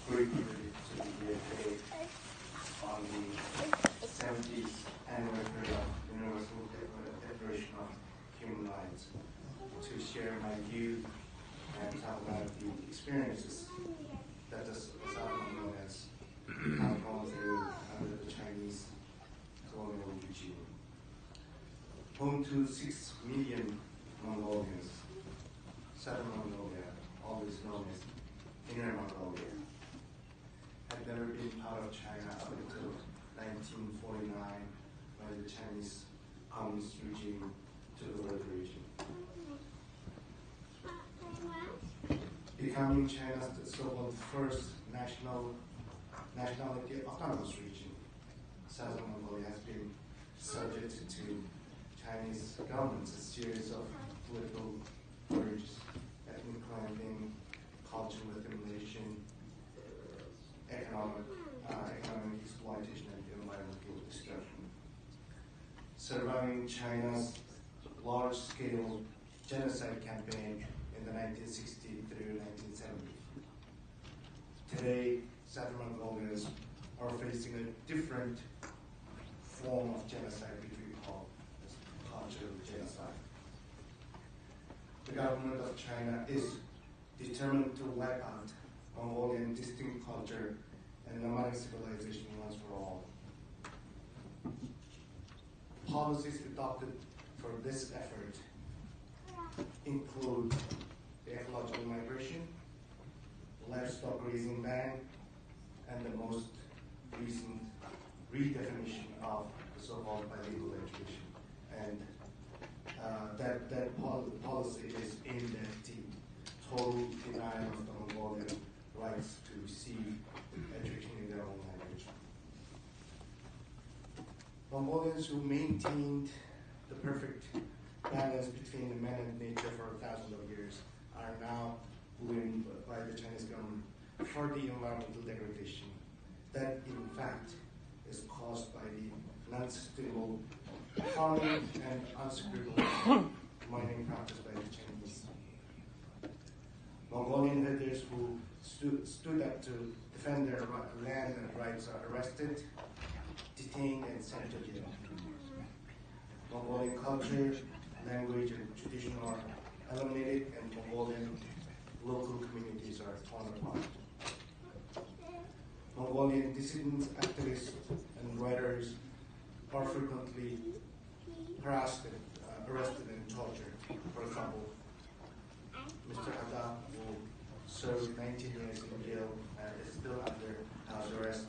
great privilege to be here today on the 70th anniversary of Universal Declaration of Human Rights to share my view and talk about the experiences that the South Mongol has gone through under the Chinese colonial regime. Home to 6 million Mongolians, Southern Mongolia, always known as Inner Mongolia, had never been part of China up until 1949, when the Chinese Communist regime took over the region. Becoming China's so-called first nationality autonomous region, Southern Mongolia has been subject to Chinese government's a series of political purges, ethnic cleansing, cultural assimilation, economic exploitation, and environmental destruction. Surviving China's large-scale genocide campaign in the 1960s through 1970s. Today, Southern Mongolians are facing a different form of genocide, which we call cultural genocide. The government of China is determined to wipe out Mongolian distinct culture and nomadic civilization once for all. Policies adopted for this effort include the ecological migration, livestock grazing ban, and the most recent redefinition of the so-called bilingual education. And that policy is aimed at the total denial of the Mongolian rights to receive education in their own language. Mongolians who maintained the perfect balance between the man and nature for thousands of years are now blamed by the Chinese government for the environmental degradation that in fact is caused by the non-sustainable farming and unscrupulous mining practiced by the Chinese. Mongolian leaders who stood up to defend their land and rights are arrested, detained, and sent to jail. Mongolian culture, language, and tradition are eliminated, and Mongolian local communities are torn apart. Mongolian dissidents, activists, and writers are frequently harassed, arrested, and tortured. For example, Mr. Ada, who served 19 years in jail and is still under house arrest,